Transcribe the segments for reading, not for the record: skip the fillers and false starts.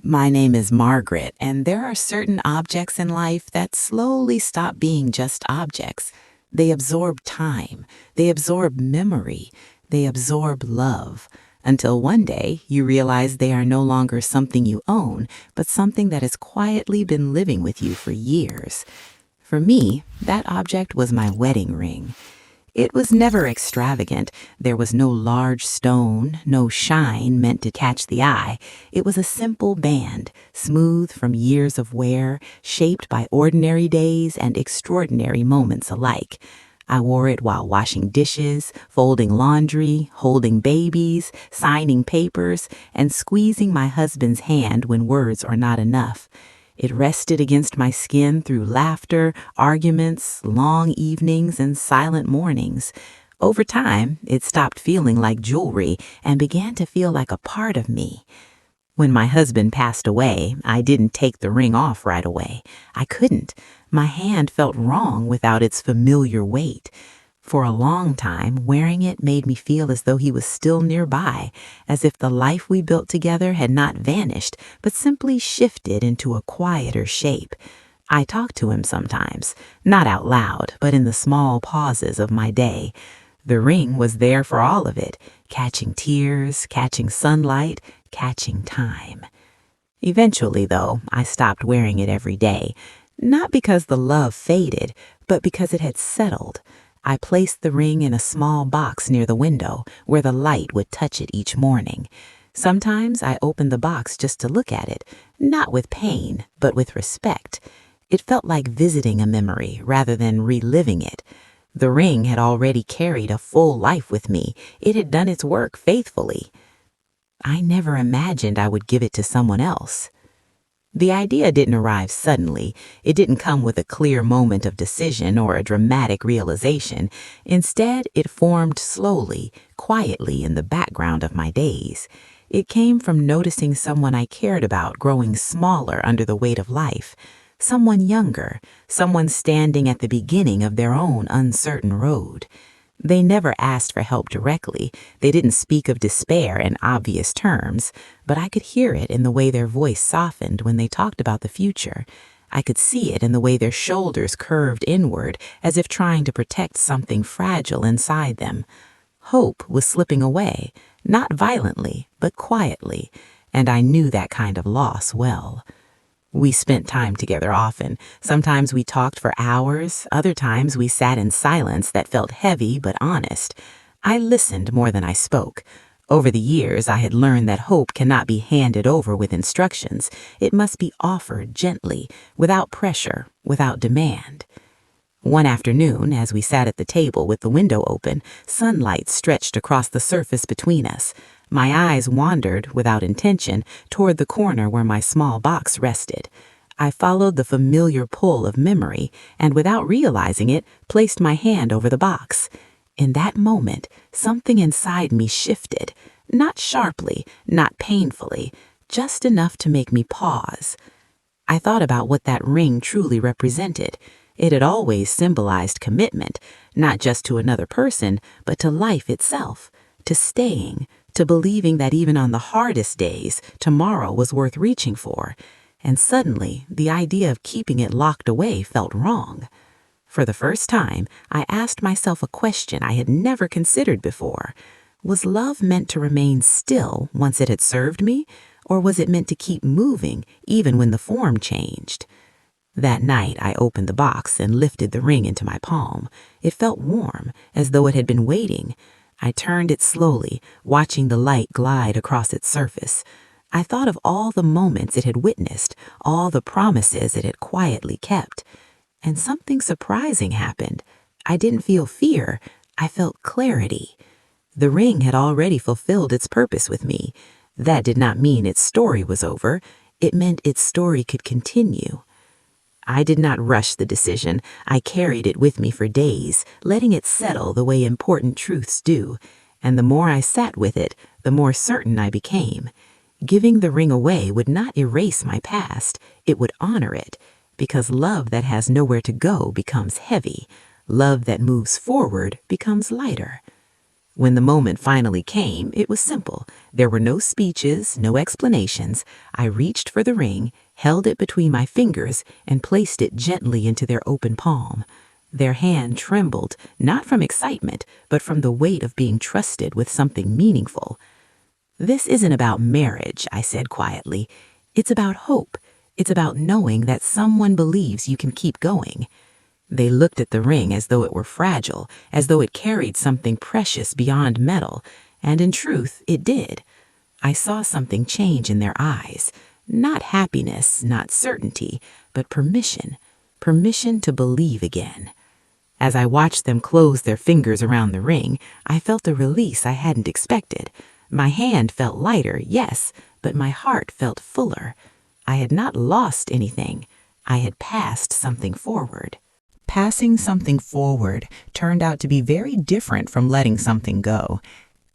My name is Margaret, and there are certain objects in life that slowly stop being just objects. They absorb time, they absorb memory, they absorb love, until one day you realize they are no longer something you own, but something that has quietly been living with you for years. For me, that object was my wedding ring. It was never extravagant. There was no large stone, no shine meant to catch the eye. It was a simple band, smooth from years of wear, shaped by ordinary days and extraordinary moments alike. I wore it while washing dishes, folding laundry, holding babies, signing papers, and squeezing my husband's hand when words are not enough. It rested against my skin through laughter, arguments, long evenings, and silent mornings. Over time, it stopped feeling like jewelry and began to feel like a part of me. When my husband passed away, I didn't take the ring off right away. I couldn't. My hand felt wrong without its familiar weight. For a long time, wearing it made me feel as though he was still nearby, as if the life we built together had not vanished, but simply shifted into a quieter shape. I talked to him sometimes, not out loud, but in the small pauses of my day. The ring was there for all of it, catching tears, catching sunlight, catching time. Eventually, though, I stopped wearing it every day, not because the love faded, but because it had settled. I placed the ring in a small box near the window where the light would touch it each morning. Sometimes I opened the box just to look at it, not with pain, but with respect. It felt like visiting a memory rather than reliving it. The ring had already carried a full life with me. It had done its work faithfully. I never imagined I would give it to someone else. The idea didn't arrive suddenly. It didn't come with a clear moment of decision or a dramatic realization. Instead, it formed slowly, quietly in the background of my days. It came from noticing someone I cared about growing smaller under the weight of life. Someone younger, someone standing at the beginning of their own uncertain road. They never asked for help directly. They didn't speak of despair in obvious terms, but I could hear it in the way their voice softened when they talked about the future. I could see it in the way their shoulders curved inward, as if trying to protect something fragile inside them. Hope was slipping away, not violently, but quietly, and I knew that kind of loss well. We spent time together often. Sometimes we talked for hours, other times we sat in silence that felt heavy but honest. I listened more than I spoke. Over the years, I had learned that hope cannot be handed over with instructions. It must be offered gently, without pressure, without demand. One afternoon, as we sat at the table with the window open, sunlight stretched across the surface between us. My eyes wandered, without intention, toward the corner where my small box rested. I followed the familiar pull of memory and, without realizing it, placed my hand over the box. In that moment, something inside me shifted, not sharply, not painfully, just enough to make me pause. I thought about what that ring truly represented. It had always symbolized commitment, not just to another person, but to life itself, to staying, to believing that even on the hardest days, tomorrow was worth reaching for. And suddenly, the idea of keeping it locked away felt wrong. For the first time, I asked myself a question I had never considered before. Was love meant to remain still once it had served me, or was it meant to keep moving even when the form changed? That night, I opened the box and lifted the ring into my palm. It felt warm, as though it had been waiting. I turned it slowly, watching the light glide across its surface. I thought of all the moments it had witnessed, all the promises it had quietly kept. And something surprising happened. I didn't feel fear. I felt clarity. The ring had already fulfilled its purpose with me. That did not mean its story was over. It meant its story could continue. I did not rush the decision. I carried it with me for days, letting it settle the way important truths do. And the more I sat with it, the more certain I became. Giving the ring away would not erase my past. It would honor it, because love that has nowhere to go becomes heavy. Love that moves forward becomes lighter. When the moment finally came, it was simple. There were no speeches, no explanations. I reached for the ring, held it between my fingers, and placed it gently into their open palm. Their hand trembled, not from excitement, but from the weight of being trusted with something meaningful. "This isn't about marriage," I said quietly. "It's about hope. It's about knowing that someone believes you can keep going." They looked at the ring as though it were fragile, as though it carried something precious beyond metal, and in truth, it did. I saw something change in their eyes. Not happiness, not certainty, but permission. Permission to believe again. As I watched them close their fingers around the ring, I felt a release I hadn't expected. My hand felt lighter, yes, but my heart felt fuller. I had not lost anything. I had passed something forward. Passing something forward turned out to be very different from letting something go.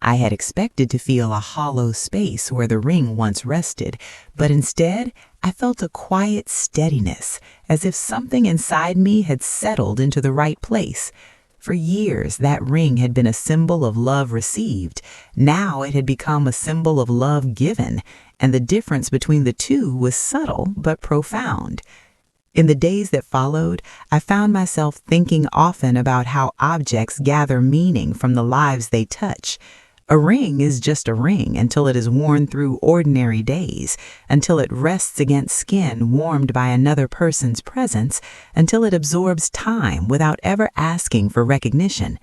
I had expected to feel a hollow space where the ring once rested, but instead I felt a quiet steadiness, as if something inside me had settled into the right place. For years, that ring had been a symbol of love received. Now it had become a symbol of love given, and the difference between the two was subtle but profound. In the days that followed, I found myself thinking often about how objects gather meaning from the lives they touch. A ring is just a ring until it is worn through ordinary days, until it rests against skin warmed by another person's presence, until it absorbs time without ever asking for recognition.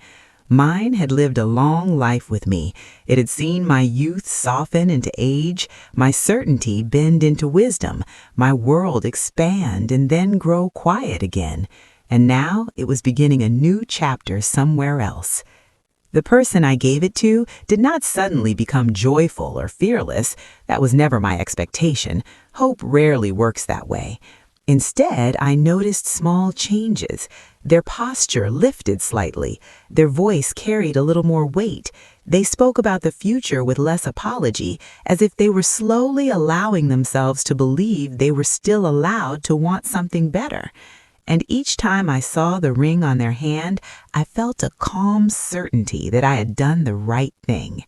Mine had lived a long life with me. It had seen my youth soften into age, my certainty bend into wisdom, my world expand and then grow quiet again. And now it was beginning a new chapter somewhere else. The person I gave it to did not suddenly become joyful or fearless. That was never my expectation. Hope rarely works that way. Instead, I noticed small changes. Their posture lifted slightly. Their voice carried a little more weight. They spoke about the future with less apology, as if they were slowly allowing themselves to believe they were still allowed to want something better. And each time I saw the ring on their hand, I felt a calm certainty that I had done the right thing.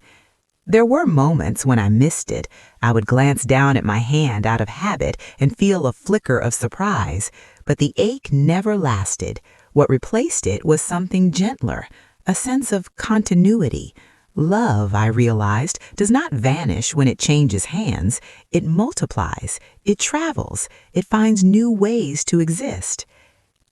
There were moments when I missed it. I would glance down at my hand out of habit and feel a flicker of surprise, but the ache never lasted. What replaced it was something gentler, a sense of continuity. Love, I realized, does not vanish when it changes hands. It multiplies, it travels, it finds new ways to exist.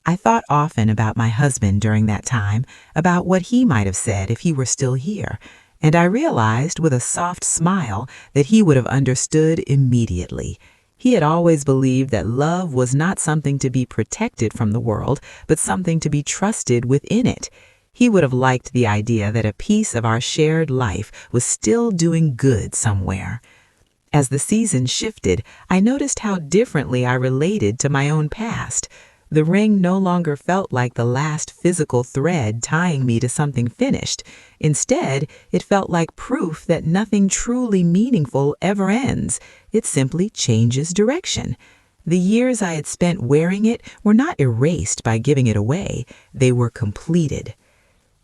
I thought often about my husband during that time, about what he might have said if he were still here. And I realized with a soft smile that he would have understood immediately. He had always believed that love was not something to be protected from the world, but something to be trusted within it. He would have liked the idea that a piece of our shared life was still doing good somewhere. As the season shifted, I noticed how differently I related to my own past. The ring no longer felt like the last physical thread tying me to something finished. Instead, it felt like proof that nothing truly meaningful ever ends. It simply changes direction. The years I had spent wearing it were not erased by giving it away. They were completed.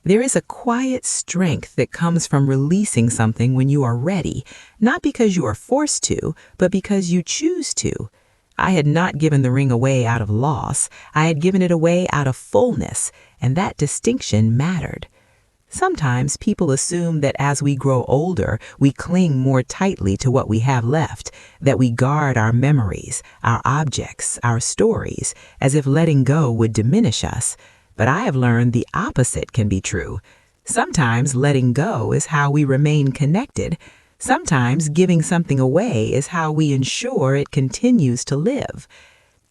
There is a quiet strength that comes from releasing something when you are ready, not because you are forced to, but because you choose to. I had not given the ring away out of loss. I had given it away out of fullness, and that distinction mattered. Sometimes people assume that as we grow older, we cling more tightly to what we have left, that we guard our memories, our objects, our stories, as if letting go would diminish us. But I have learned the opposite can be true. Sometimes letting go is how we remain connected. Sometimes giving something away is how we ensure it continues to live.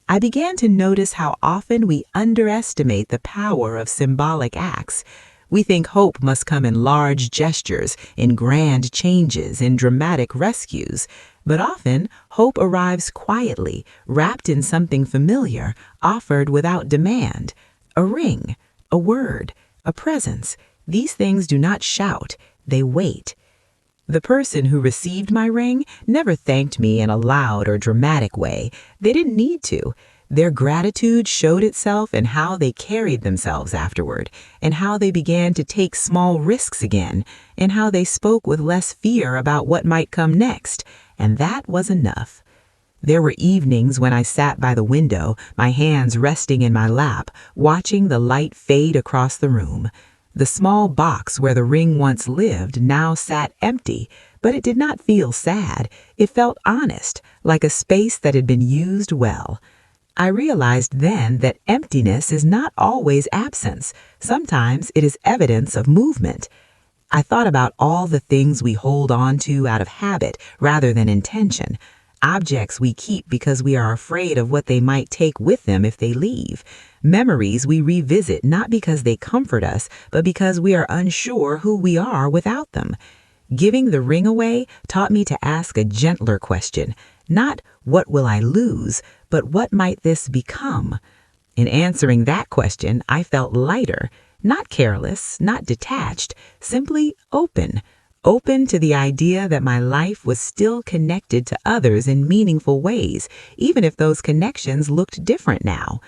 I began to notice how often we underestimate the power of symbolic acts. We think hope must come in large gestures, in grand changes, in dramatic rescues. But often, hope arrives quietly, wrapped in something familiar, offered without demand. A ring, a word, a presence. These things do not shout, they wait. The person who received my ring never thanked me in a loud or dramatic way. They didn't need to. Their gratitude showed itself in how they carried themselves afterward, and how they began to take small risks again, and how they spoke with less fear about what might come next, and that was enough. There were evenings when I sat by the window, my hands resting in my lap, watching the light fade across the room. The small box where the ring once lived now sat empty, but it did not feel sad. It felt honest, like a space that had been used well. I realized then that emptiness is not always absence. Sometimes it is evidence of movement. I thought about all the things we hold on to out of habit rather than intention. Objects we keep because we are afraid of what they might take with them if they leave. Memories we revisit not because they comfort us, but because we are unsure who we are without them. Giving the ring away taught me to ask a gentler question, not what will I lose, but what might this become? In answering that question, I felt lighter, not careless, not detached, simply open. Open to the idea that my life was still connected to others in meaningful ways, even if those connections looked different now.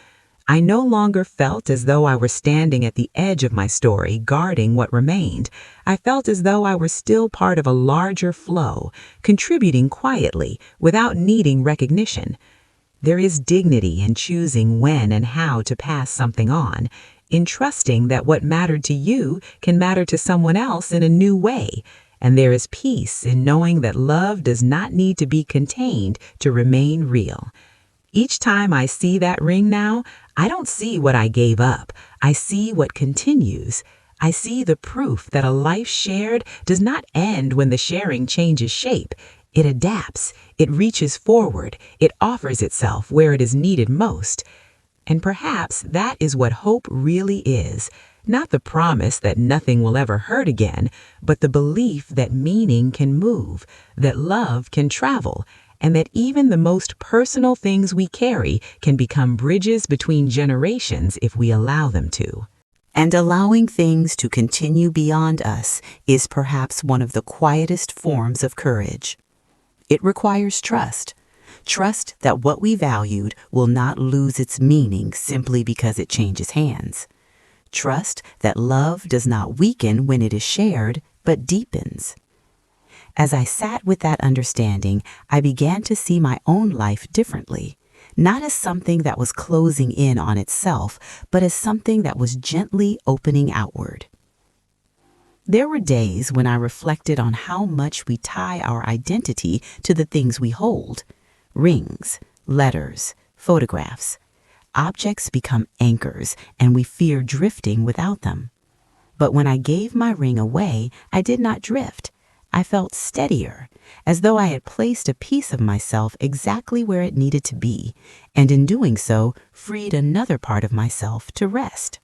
I no longer felt as though I were standing at the edge of my story, guarding what remained. I felt as though I were still part of a larger flow, contributing quietly, without needing recognition. There is dignity in choosing when and how to pass something on, in trusting that what mattered to you can matter to someone else in a new way. And there is peace in knowing that love does not need to be contained to remain real. Each time I see that ring now, I don't see what I gave up. I see what continues. I see the proof that a life shared does not end when the sharing changes shape. It adapts. It reaches forward. It offers itself where it is needed most. And perhaps that is what hope really is. Not the promise that nothing will ever hurt again, but the belief that meaning can move, that love can travel, and that even the most personal things we carry can become bridges between generations if we allow them to. And allowing things to continue beyond us is perhaps one of the quietest forms of courage. It requires trust. Trust that what we valued will not lose its meaning simply because it changes hands. Trust that love does not weaken when it is shared, but deepens. As I sat with that understanding, I began to see my own life differently, not as something that was closing in on itself, but as something that was gently opening outward. There were days when I reflected on how much we tie our identity to the things we hold. Rings, letters, photographs. Objects become anchors, and we fear drifting without them. But when I gave my ring away, I did not drift. I felt steadier, as though I had placed a piece of myself exactly where it needed to be, and in doing so, freed another part of myself to rest.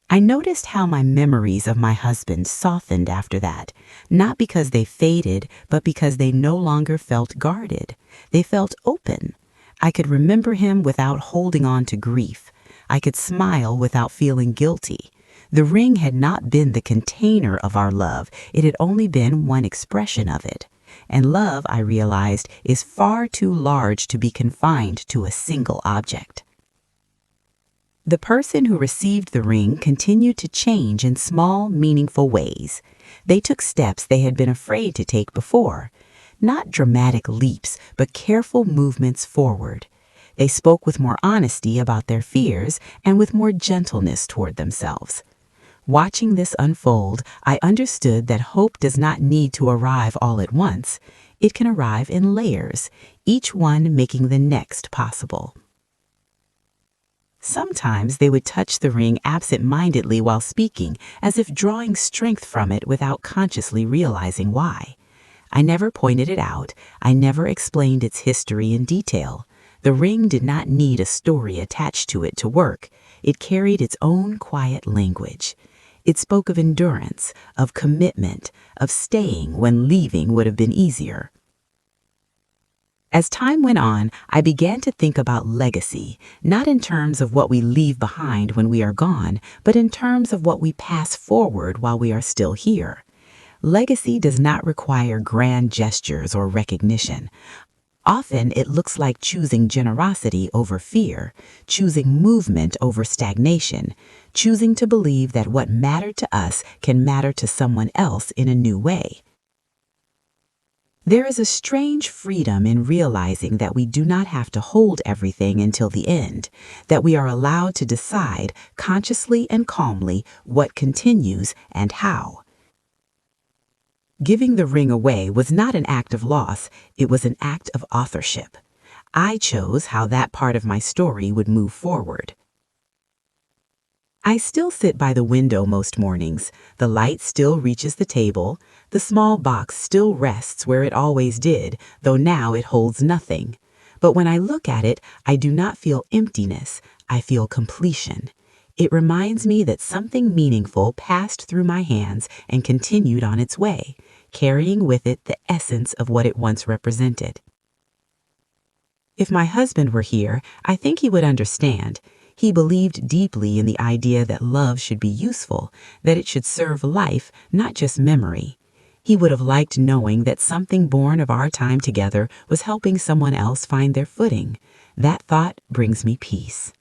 I noticed how my memories of my husband softened after that, not because they faded, but because they no longer felt guarded. They felt open. I could remember him without holding on to grief. I could smile without feeling guilty. The ring had not been the container of our love. It had only been one expression of it. And love, I realized, is far too large to be confined to a single object. The person who received the ring continued to change in small, meaningful ways. They took steps they had been afraid to take before. Not dramatic leaps, but careful movements forward. They spoke with more honesty about their fears and with more gentleness toward themselves. Watching this unfold, I understood that hope does not need to arrive all at once. It can arrive in layers, each one making the next possible. Sometimes they would touch the ring absent-mindedly while speaking, as if drawing strength from it without consciously realizing why. I never pointed it out. I never explained its history in detail. The ring did not need a story attached to it to work. It carried its own quiet language. It spoke of endurance, of commitment, of staying when leaving would have been easier. As time went on, I began to think about legacy, not in terms of what we leave behind when we are gone, but in terms of what we pass forward while we are still here. Legacy does not require grand gestures or recognition. Often it looks like choosing generosity over fear, choosing movement over stagnation, choosing to believe that what mattered to us can matter to someone else in a new way. There is a strange freedom in realizing that we do not have to hold everything until the end, that we are allowed to decide consciously and calmly what continues and how. Giving the ring away was not an act of loss, it was an act of authorship. I chose how that part of my story would move forward. I still sit by the window most mornings. The light still reaches the table. The small box still rests where it always did, though now it holds nothing. But when I look at it, I do not feel emptiness. I feel completion. It reminds me that something meaningful passed through my hands and continued on its way, carrying with it the essence of what it once represented. If my husband were here, I think he would understand. He believed deeply in the idea that love should be useful, that it should serve life, not just memory. He would have liked knowing that something born of our time together was helping someone else find their footing. That thought brings me peace.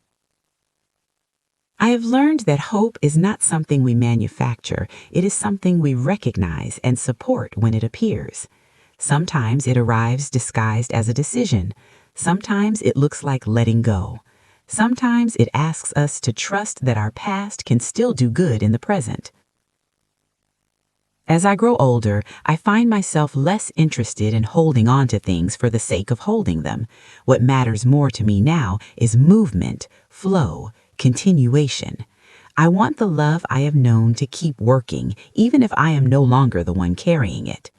I have learned that hope is not something we manufacture. It is something we recognize and support when it appears. Sometimes it arrives disguised as a decision. Sometimes it looks like letting go. Sometimes it asks us to trust that our past can still do good in the present. As I grow older, I find myself less interested in holding on to things for the sake of holding them. What matters more to me now is movement, flow, continuation. I want the love I have known to keep working, even if I am no longer the one carrying it.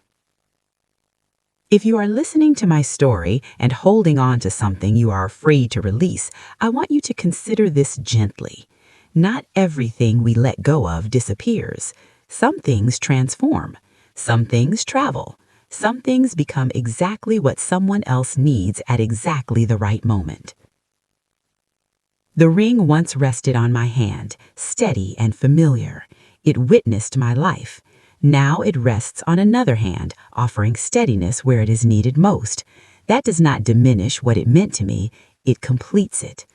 If you are listening to my story and holding on to something you are afraid to release, I want you to consider this gently. Not everything we let go of disappears. Some things transform. Some things travel. Some things become exactly what someone else needs at exactly the right moment. The ring once rested on my hand, steady and familiar. It witnessed my life. Now it rests on another hand, offering steadiness where it is needed most. That does not diminish what it meant to me, it completes it.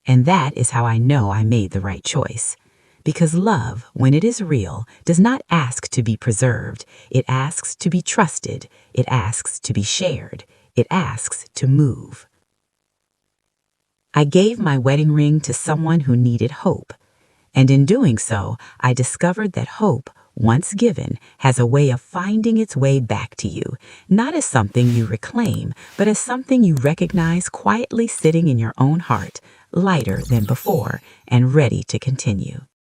And that is how I know I made the right choice. Because love, when it is real, does not ask to be preserved. It asks to be trusted. It asks to be shared. It asks to move. I gave my wedding ring to someone who needed hope. And in doing so, I discovered that hope, once given, has a way of finding its way back to you, not as something you reclaim, but as something you recognize quietly sitting in your own heart, lighter than before and ready to continue.